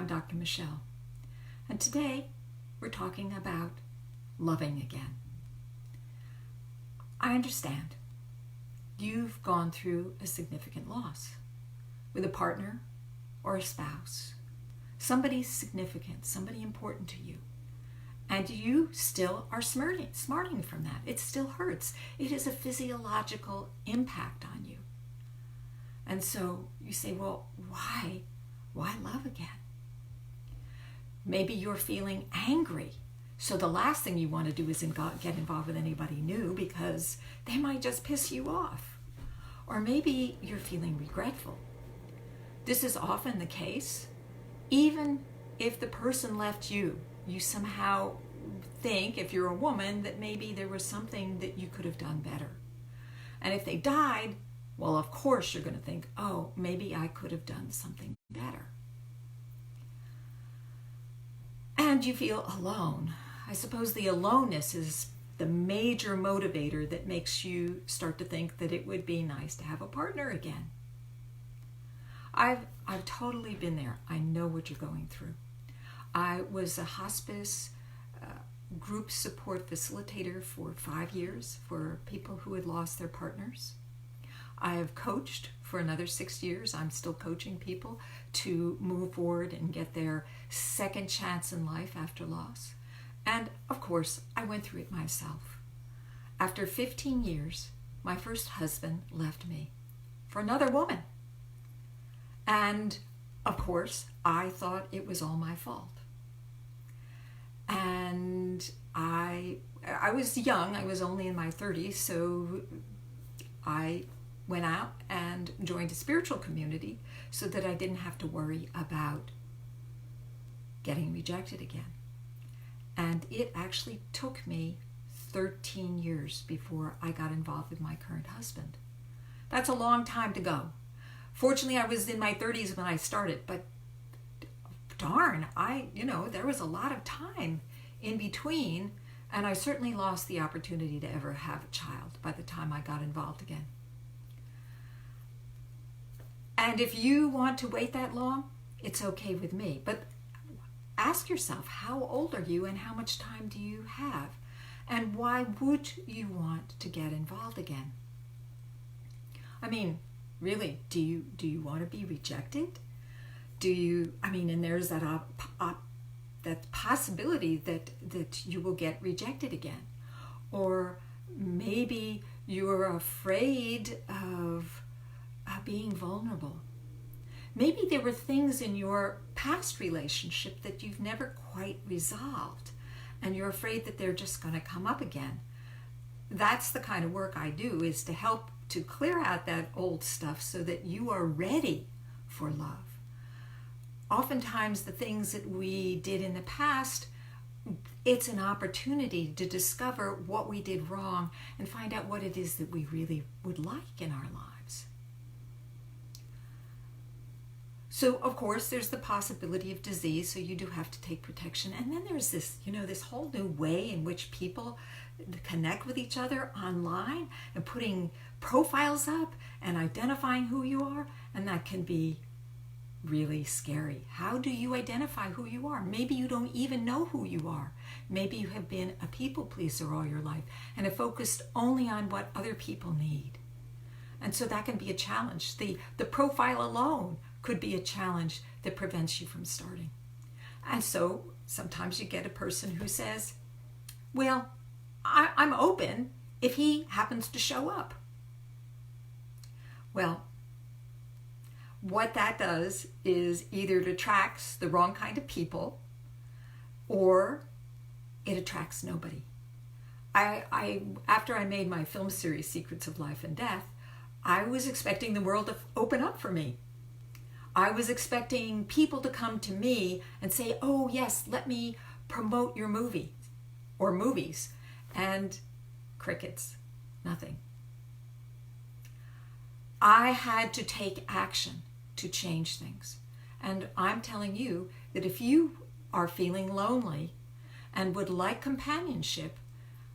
Dr. Michelle, and today we're talking about loving again. I understand you've gone through a significant loss with a partner or a spouse, somebody significant, somebody important to you, and you still are smarting from that. It still hurts. It is a physiological impact on you. And so you say, well, why love again? Maybe you're feeling angry. So the last thing you want to do is get involved with anybody new because they might just piss you off. Or maybe you're feeling regretful. This is often the case. Even if the person left you, you somehow think, if you're a woman, that maybe there was something that you could have done better. And if they died, well, of course you're going to think, oh, maybe I could have done something better. And you feel alone. I suppose the aloneness is the major motivator that makes you start to think that it would be nice to have a partner again. I've totally been there. I know what you're going through. I was a hospice group support facilitator for 5 years for people who had lost their partners. I have coached for another 6 years. I'm still coaching people to move forward and get their second chance in life after loss. And of course, I went through it myself. After 15 years, my first husband left me for another woman. And of course, I thought it was all my fault. And I was young. I was only in my 30s, so I went out and joined a spiritual community so that I didn't have to worry about getting rejected again. And it actually took me 13 years before I got involved with my current husband. That's a long time to go. Fortunately, I was in my 30s when I started, but darn, there was a lot of time in between, and I certainly lost the opportunity to ever have a child by the time I got involved again. And if you want to wait that long, it's okay with me. But ask yourself, how old are you and how much time do you have? And why would you want to get involved again? I mean, really, do you want to be rejected? And there's that possibility that you will get rejected again. Or maybe you're afraid of being vulnerable. Maybe there were things in your past relationship that you've never quite resolved, and you're afraid that they're just going to come up again. That's the kind of work I do, is to help to clear out that old stuff so that you are ready for love. Oftentimes the things that we did in the past, it's an opportunity to discover what we did wrong and find out what it is that we really would like in our lives. So, of course, there's the possibility of disease, so you do have to take protection. And then there's this, this whole new way in which people connect with each other online and putting profiles up and identifying who you are, and that can be really scary. How do you identify who you are? Maybe you don't even know who you are. Maybe you have been a people pleaser all your life and have focused only on what other people need. And so that can be a challenge. The profile alone could be a challenge that prevents you from starting. And so sometimes you get a person who says, well, I'm open if he happens to show up. Well, what that does is either it attracts the wrong kind of people or it attracts nobody. After I made my film series, Secrets of Life and Death, I was expecting the world to open up for me. I was expecting people to come to me and say, oh yes, let me promote your movie or movies. And crickets, nothing. I had to take action to change things. And I'm telling you that if you are feeling lonely and would like companionship,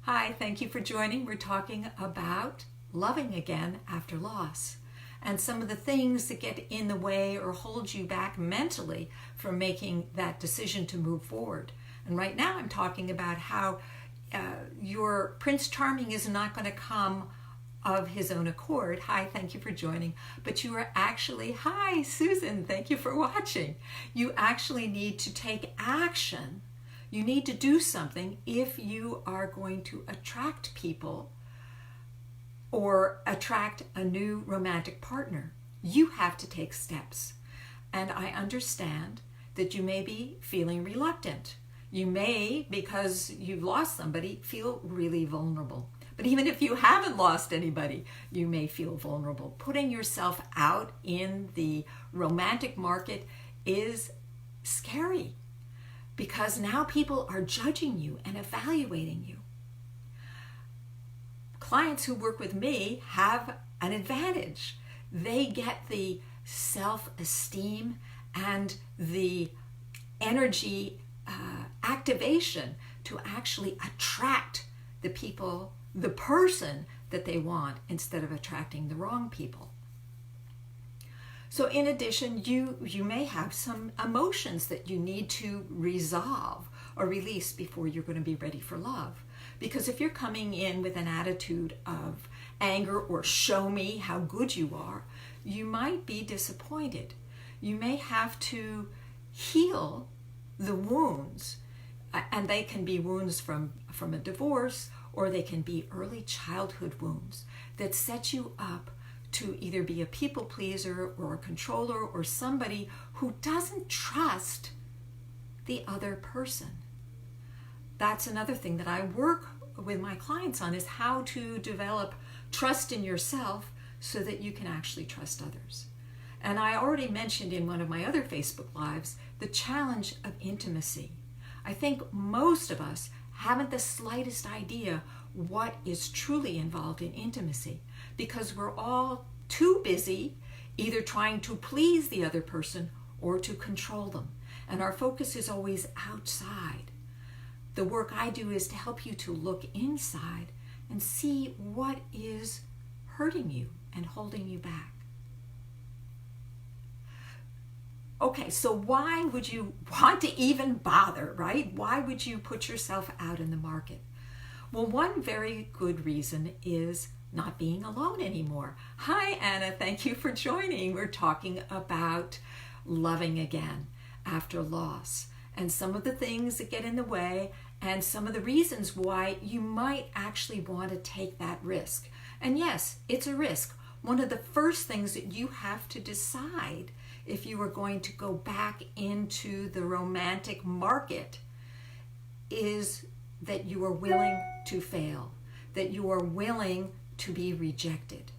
hi, thank you for joining. We're talking about loving again after loss. and some of the things that get in the way or hold you back mentally from making that decision to move forward. And right now I'm talking about how your Prince Charming is not going to come of his own accord. Hi, thank you for joining. But you are actually, hi, Susan, thank you for watching. You actually need to take action. You need to do something if you are going to attract people or attract a new romantic partner. You have to take steps. And I understand that you may be feeling reluctant. You may, because you've lost somebody, feel really vulnerable. But even if you haven't lost anybody, you may feel vulnerable. Putting yourself out in the romantic market is scary because now people are judging you and evaluating you. Clients who work with me have an advantage. They get the self-esteem and the energy activation to actually attract the people, the person that they want, instead of attracting the wrong people. So in addition, you may have some emotions that you need to resolve or release before you're going to be ready for love. Because if you're coming in with an attitude of anger or show me how good you are, you might be disappointed. You may have to heal the wounds, and they can be wounds from a divorce, or they can be early childhood wounds that set you up to either be a people pleaser or a controller or somebody who doesn't trust the other person. That's another thing that I work with my clients on, is how to develop trust in yourself so that you can actually trust others. And I already mentioned in one of my other Facebook Lives the challenge of intimacy. I think most of us haven't the slightest idea what is truly involved in intimacy, because we're all too busy either trying to please the other person or to control them. And our focus is always outside. The work I do is to help you to look inside and see what is hurting you and holding you back. Okay, so why would you want to even bother, right? Why would you put yourself out in the market? Well, one very good reason is not being alone anymore. Hi, Anna, thank you for joining. We're talking about loving again after loss and some of the things that get in the way and some of the reasons why you might actually want to take that risk. And yes, it's a risk. One of the first things that you have to decide if you are going to go back into the romantic market is that you are willing to fail, that you are willing to be rejected,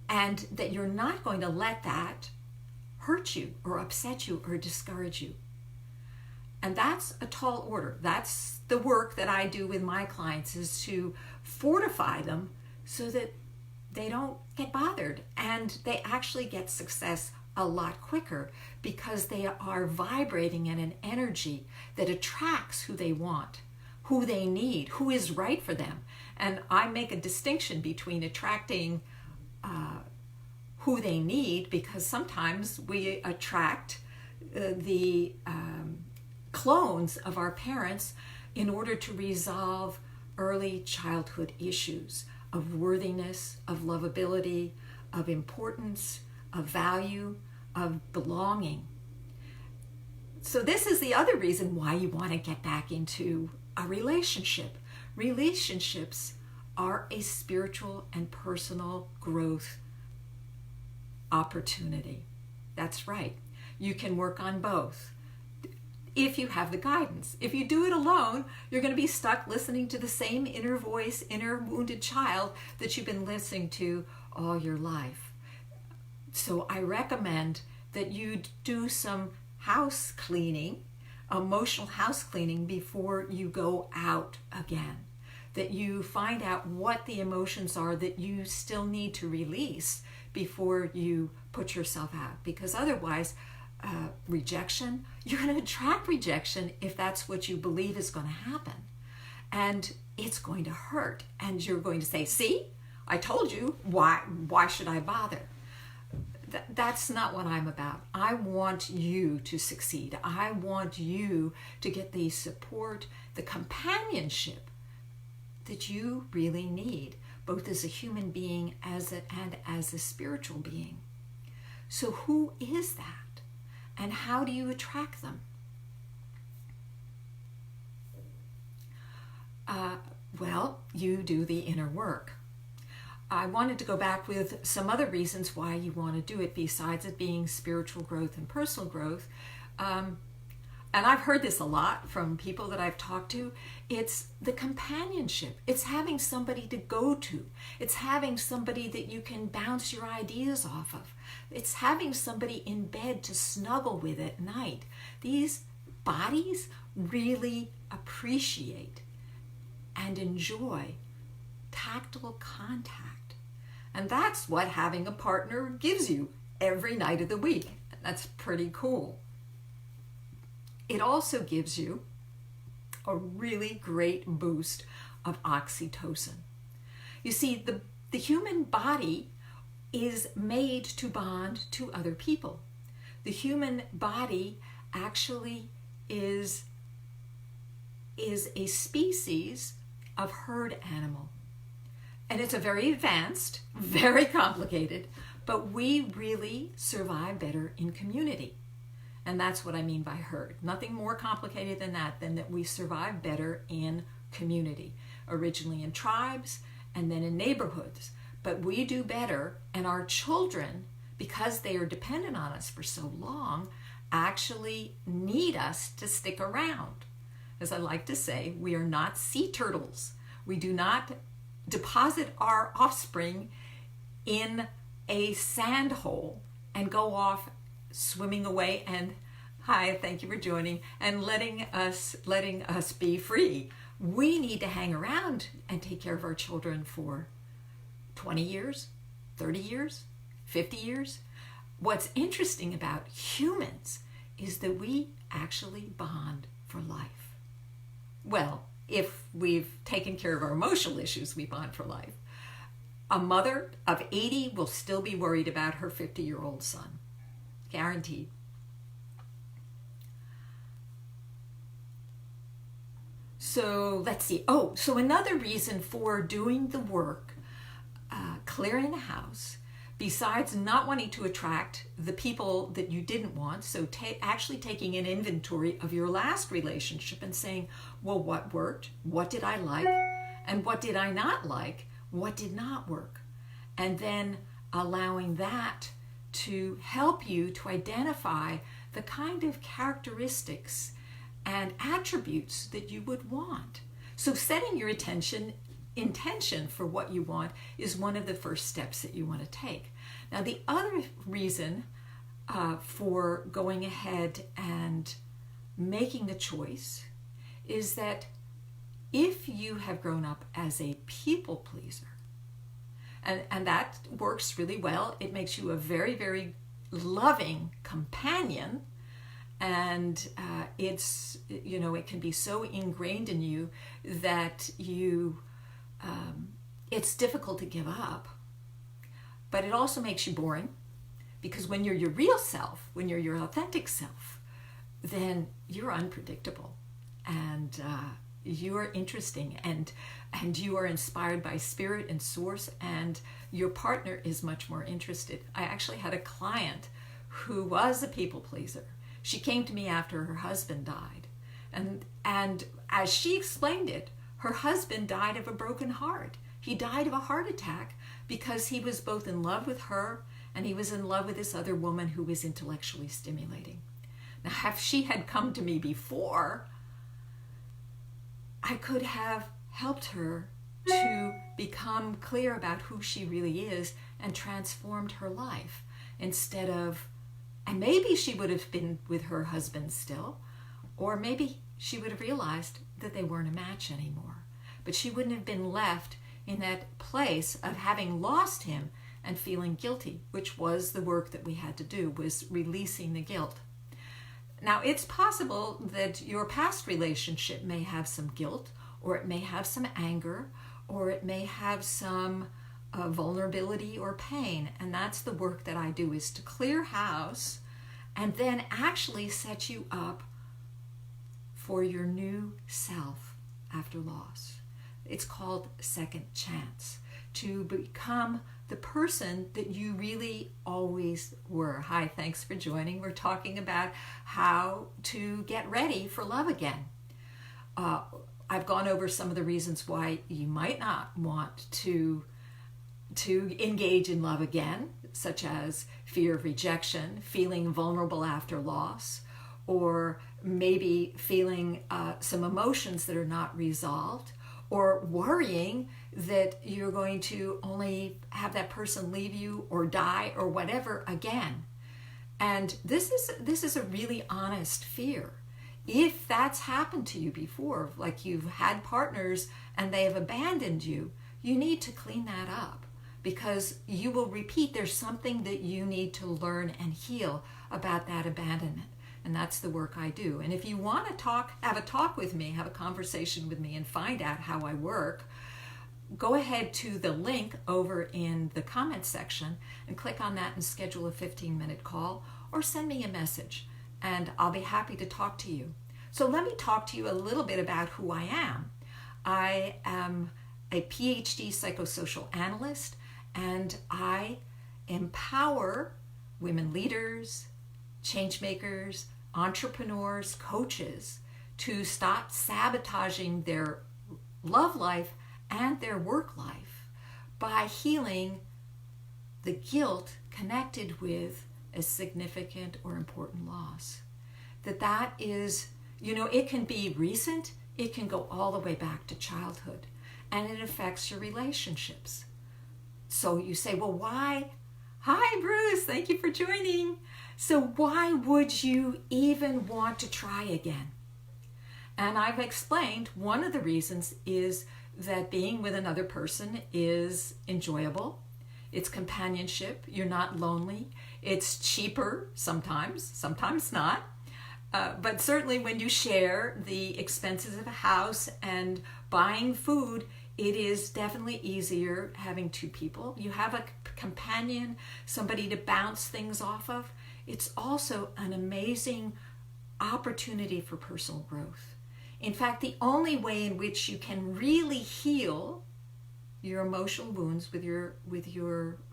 and that you're not going to let that hurt you or upset you or discourage you. And that's a tall order. That's the work that I do with my clients, is to fortify them so that they don't get bothered and they actually get success a lot quicker, because they are vibrating in an energy that attracts who they want, who they need, who is right for them. And I make a distinction between attracting who they need, because sometimes we attract the clones of our parents in order to resolve early childhood issues of worthiness, of lovability, of importance, of value, of belonging. So this is the other reason why you want to get back into a relationship. Relationships are a spiritual and personal growth opportunity. That's right. You can work on both if you have the guidance. If you do it alone, you're going to be stuck listening to the same inner voice, inner wounded child that you've been listening to all your life. So I recommend that you do some house cleaning, emotional house cleaning, before you go out again. That you find out what the emotions are that you still need to release before you put yourself out. Because otherwise, rejection, you're going to attract rejection if that's what you believe is going to happen. And it's going to hurt. And you're going to say, see, I told you, why should I bother? That's not what I'm about. I want you to succeed. I want you to get the support, the companionship that you really need, both as a human being and as a spiritual being. So who is that? And how do you attract them? Well, you do the inner work. I wanted to go back with some other reasons why you want to do it besides it being spiritual growth and personal growth. And I've heard this a lot from people that I've talked to. It's the companionship. It's having somebody to go to. It's having somebody that you can bounce your ideas off of. It's having somebody in bed to snuggle with at night. These bodies really appreciate and enjoy tactile contact. And that's what having a partner gives you every night of the week. That's pretty cool. It also gives you a really great boost of oxytocin. You see, the human body is made to bond to other people. The human body actually is a species of herd animal. And it's a very advanced, very complicated, but we really survive better in community. And that's what I mean by herd. Nothing more complicated than that we survive better in community. Originally in tribes and then in neighborhoods. But we do better, and our children, because they are dependent on us for so long, actually need us to stick around. As I like to say, we are not sea turtles. We do not deposit our offspring in a sand hole and go off swimming away and, hi, thank you for joining, and letting us be free. We need to hang around and take care of our children for 20 years, 30 years, 50 years. What's interesting about humans is that we actually bond for life. Well, if we've taken care of our emotional issues, we bond for life. A mother of 80 will still be worried about her 50-year-old son. Guaranteed. So let's see. Oh, so another reason for doing the work, clearing the house, besides not wanting to attract the people that you didn't want, so actually taking an inventory of your last relationship and saying, well, what worked? What did I like? And what did I not like? What did not work? And then allowing that to help you to identify the kind of characteristics and attributes that you would want. So setting your intention for what you want is one of the first steps that you want to take. Now, the other reason for going ahead and making a choice is that if you have grown up as a people pleaser, and that works really well, it makes you a very, very loving companion, and it's, it can be so ingrained in you that it's difficult to give up. But it also makes you boring, because when you're your real self, when you're your authentic self, then you're unpredictable, and you are interesting, and you are inspired by spirit and source, and your partner is much more interested. I actually had a client who was a people pleaser. She came to me after her husband died, and as she explained it, her husband died of a broken heart. He died of a heart attack because he was both in love with her and he was in love with this other woman who was intellectually stimulating. Now, if she had come to me before, I could have helped her to become clear about who she really is and transformed her life instead of, and maybe she would have been with her husband still, or maybe she would have realized that they weren't a match anymore. But she wouldn't have been left in that place of having lost him and feeling guilty, which was the work that we had to do, was releasing the guilt. Now, it's possible that your past relationship may have some guilt, or it may have some anger, or it may have some vulnerability or pain. And that's the work that I do, is to clear house and then actually set you up for your new self after loss. It's called second chance, to become the person that you really always were. Hi, thanks for joining. We're talking about how to get ready for love again. I've gone over some of the reasons why you might not want to engage in love again, such as fear of rejection, feeling vulnerable after loss, or maybe feeling some emotions that are not resolved, or worrying that you're going to only have that person leave you or die or whatever again. And this is a really honest fear. If that's happened to you before, like you've had partners and they have abandoned you, you need to clean that up, because you will repeat. There's something that you need to learn and heal about that abandonment. And that's the work I do. And if you want to have a talk with me, have a conversation with me and find out how I work, go ahead to the link over in the comments section and click on that and schedule a 15-minute call, or send me a message and I'll be happy to talk to you. So let me talk to you a little bit about who I am. I am a PhD psychosocial analyst, and I empower women leaders, change makers, entrepreneurs, coaches to stop sabotaging their love life and their work life by healing the guilt connected with a significant or important loss. That is, it can be recent, it can go all the way back to childhood, and it affects your relationships. So you say, well, why? Hi, Bruce, thank you for joining. So why would you even want to try again? And I've explained one of the reasons is that being with another person is enjoyable. It's companionship. You're not lonely. It's cheaper sometimes not. But certainly when you share the expenses of a house and buying food, it is definitely easier having two people. You have a companion, somebody to bounce things off of. It's also an amazing opportunity for personal growth. In fact, the only way in which you can really heal your emotional wounds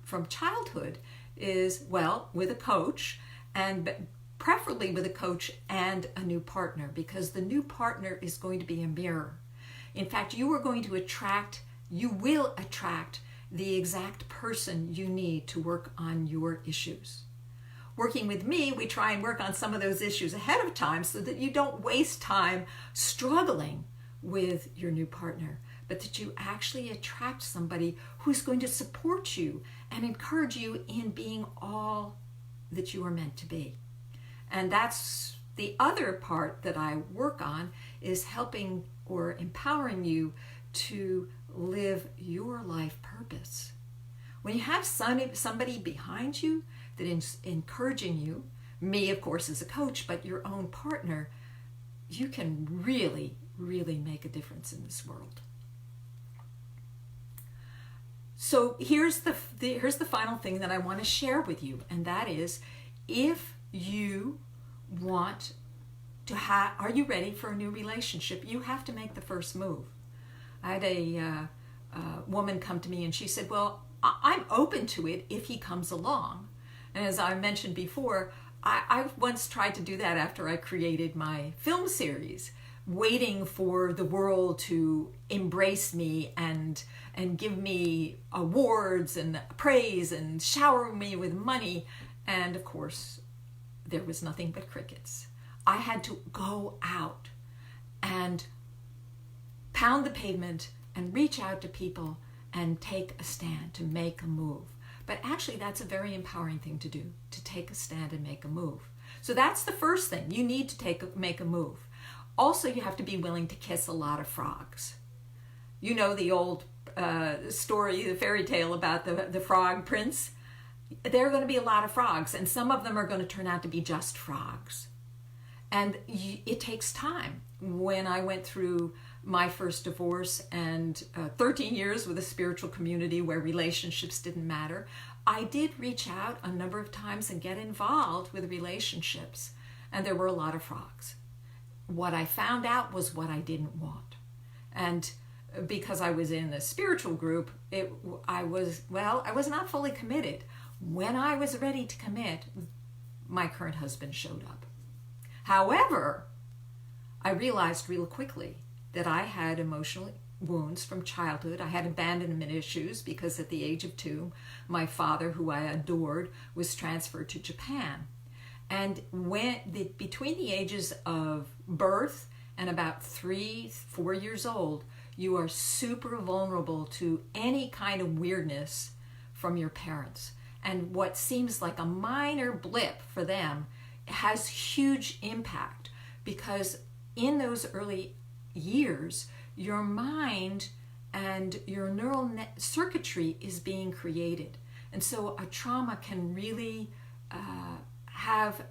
from childhood is, well, with a coach, and preferably with a coach and a new partner, because the new partner is going to be a mirror. In fact, you will attract the exact person you need to work on your issues. Working with me, we try and work on some of those issues ahead of time so that you don't waste time struggling with your new partner, but that you actually attract somebody who's going to support you and encourage you in being all that you are meant to be. And that's the other part that I work on, is helping or empowering you to live your life purpose. When you have somebody behind you that is encouraging you, me, of course, as a coach, but your own partner, you can really, really make a difference in this world. So here's the final thing that I want to share with you, and that is, if you want to are you ready for a new relationship? You have to make the first move. I had a woman come to me and she said, well, I'm open to it if he comes along. And as I mentioned before, I once tried to do that after I created my film series, waiting for the world to embrace me and give me awards and praise and shower me with money. And of course, there was nothing but crickets. I had to go out and pound the pavement and reach out to people and take a stand, to make a move. But actually, that's a very empowering thing to do, to take a stand and make a move. So that's the first thing. You need to make a move. Also, you have to be willing to kiss a lot of frogs. You know the old story, the fairy tale about the frog prince? There are going to be a lot of frogs, and some of them are going to turn out to be just frogs. And it takes time. When I went through my first divorce and 13 years with a spiritual community where relationships didn't matter, I did reach out a number of times and get involved with relationships, and there were a lot of frogs. What I found out was what I didn't want. And because I was in the spiritual group, I was not fully committed. When I was ready to commit, my current husband showed up. However, I realized real quickly that I had emotional wounds from childhood. I had abandonment issues because at the age of 2, my father, who I adored, was transferred to Japan. And between the ages of birth and about 3-4 years old, you are super vulnerable to any kind of weirdness from your parents. And what seems like a minor blip for them has huge impact, because in those early years, your mind and your neural circuitry is being created. And so a trauma can really have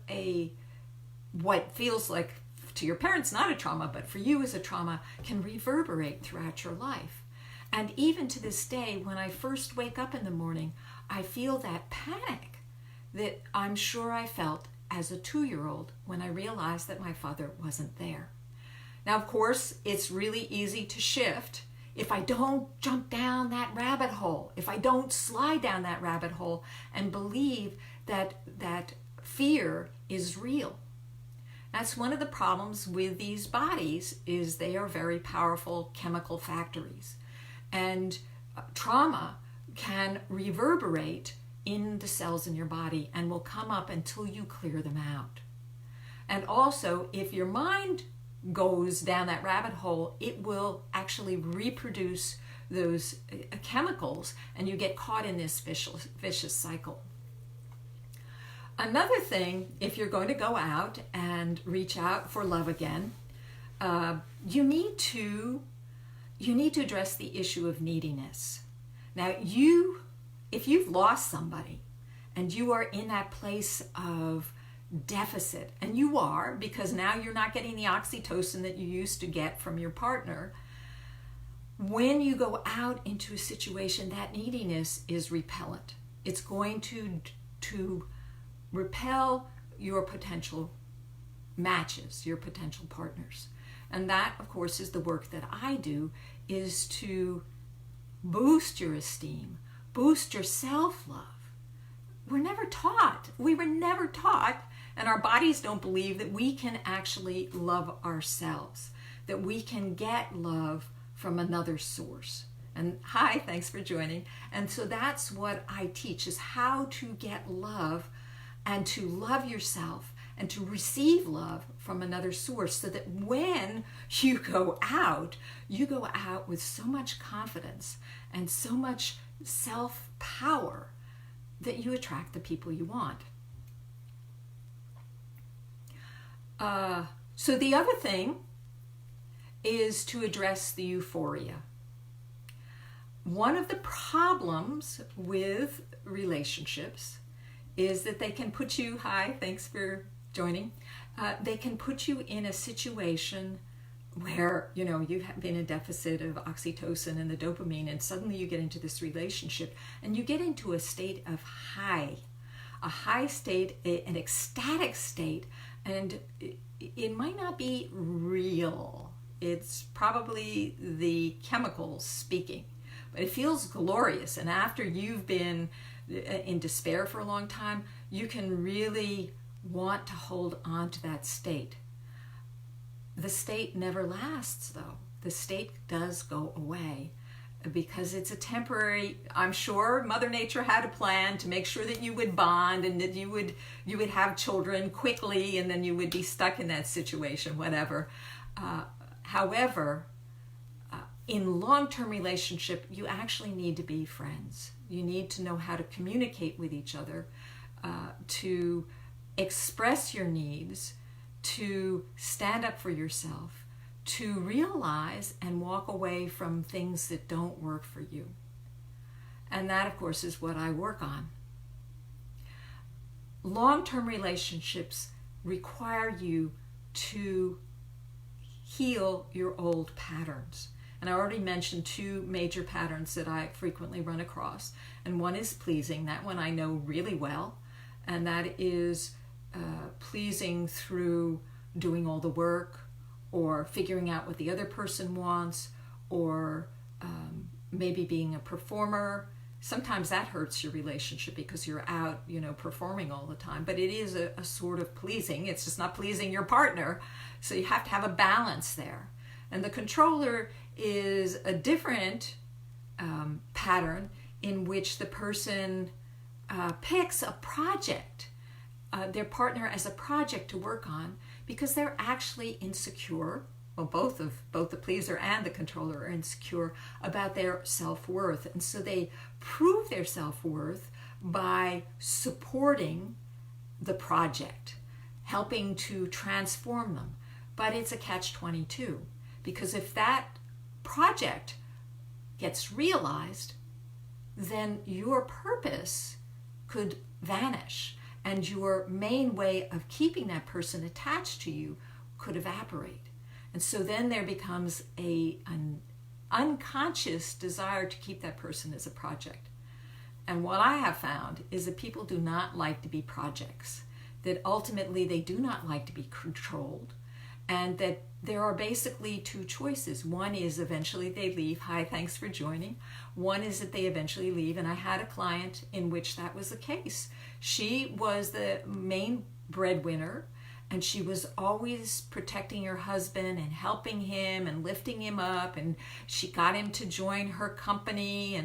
what feels like to your parents not a trauma, but for you as a trauma, can reverberate throughout your life. And even to this day, when I first wake up in the morning, I feel that panic that I'm sure I felt as a 2-year-old when I realized that my father wasn't there. Now, of course, it's really easy to shift if I don't jump down that rabbit hole, if I don't slide down that rabbit hole and believe that fear is real. That's one of the problems with these bodies, is they are very powerful chemical factories. And trauma can reverberate in the cells in your body and will come up until you clear them out. And also, if your mind goes down that rabbit hole, it will actually reproduce those chemicals, and you get caught in this vicious cycle. Another thing, if you're going to go out and reach out for love again, you need to address the issue of neediness. Now, if you've lost somebody and you are in that place of deficit, and you are, because now you're not getting the oxytocin that you used to get from your partner, when you go out into a situation, that neediness is repellent. It's going to repel your potential matches, your potential partners. And that, of course, is the work that I do, is to boost your esteem, boost your self-love. We were never taught, and our bodies don't believe that we can actually love ourselves, that we can get love from another source. And hi, thanks for joining. And so that's what I teach, is how to get love and to love yourself and to receive love from another source, so that when you go out with so much confidence and so much self-power that you attract the people you want. So the other thing is to address the euphoria. One of the problems with relationships is that they can put you, hi, thanks for joining, they can put you in a situation where, you've been in a deficit of oxytocin and the dopamine, and suddenly you get into this relationship and you get into a state of a high state, an ecstatic state, and it might not be real. It's probably the chemicals speaking, but it feels glorious. And after you've been in despair for a long time, you can really want to hold on to that state. The state never lasts, though. The state does go away because it's a temporary. I'm sure Mother Nature had a plan to make sure that you would bond and that you would have children quickly, and then you would be stuck in that situation, whatever. However, in long-term relationship, you actually need to be friends. You need to know how to communicate with each other, to express your needs, to stand up for yourself, to realize and walk away from things that don't work for you. And that, of course, is what I work on. Long-term relationships require you to heal your old patterns. And I already mentioned two major patterns that I frequently run across. And one is pleasing. That one I know really well. And that is pleasing through doing all the work, or figuring out what the other person wants, or maybe being a performer. Sometimes that hurts your relationship because you're out, performing all the time. But it is a sort of pleasing. It's just not pleasing your partner. So you have to have a balance there. And the controller is a different pattern in which the person picks a project, their partner as a project to work on, because they're actually insecure. Well, both the pleaser and the controller are insecure about their self-worth. And so they prove their self-worth by supporting the project, helping to transform them. But it's a catch-22, because if that project gets realized, then your purpose could vanish, and your main way of keeping that person attached to you could evaporate. And so then there becomes an unconscious desire to keep that person as a project. And what I have found is that people do not like to be projects, that ultimately they do not like to be controlled, and that there are basically two choices. One is eventually they leave. Hi, thanks for joining. One is that they eventually leave. And I had a client in which that was the case. She was the main breadwinner, and she was always protecting her husband and helping him and lifting him up. And she got him to join her company,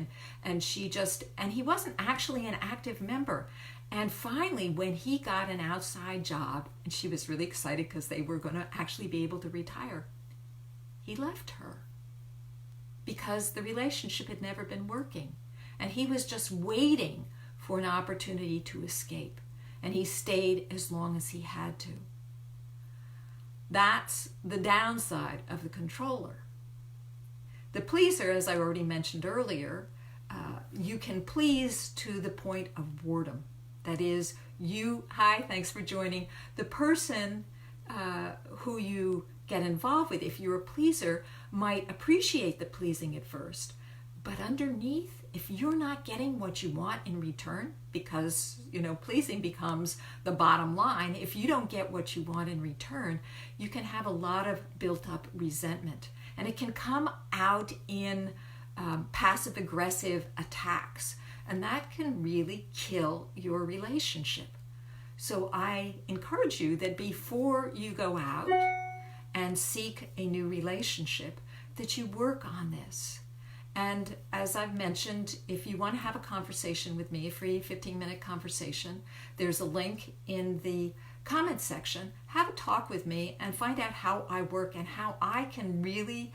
and he wasn't actually an active member. And finally, when he got an outside job, and she was really excited because they were going to actually be able to retire, he left her because the relationship had never been working. And he was just waiting for an opportunity to escape. And he stayed as long as he had to. That's the downside of the controller. The pleaser, as I already mentioned earlier, you can please to the point of boredom. That is, hi, thanks for joining. The person who you get involved with, if you're a pleaser, might appreciate the pleasing at first. But underneath, if you're not getting what you want in return, because, pleasing becomes the bottom line, if you don't get what you want in return, you can have a lot of built-up resentment. And it can come out in passive-aggressive attacks. And that can really kill your relationship. So I encourage you that before you go out and seek a new relationship, that you work on this. And as I've mentioned, if you want to have a conversation with me, a free 15-minute conversation, there's a link in the comments section. Have a talk with me and find out how I work and how I can really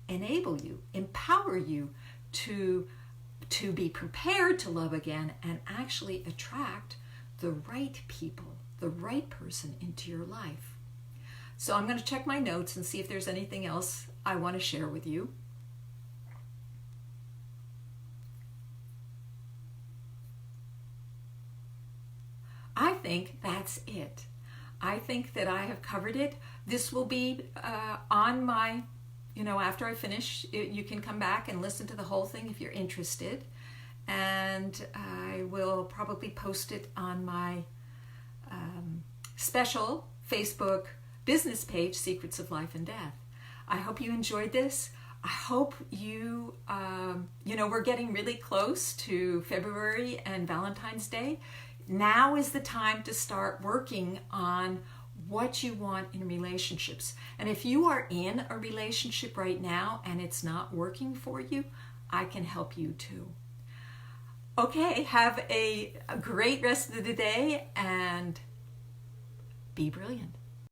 enable you, empower you to be prepared to love again and actually attract the right people, the right person into your life. So I'm going to check my notes and see if there's anything else I want to share with you. I think that's it. I think that I have covered it. This will be on my, after I finish, you can come back and listen to the whole thing if you're interested. And I will probably post it on my special Facebook business page, Secrets of Life and Death. I hope you enjoyed this. I hope you, we're getting really close to February and Valentine's Day. Now is the time to start working on what you want in relationships. And if you are in a relationship right now and it's not working for you, I can help you too. Okay, have a great rest of the day and be brilliant.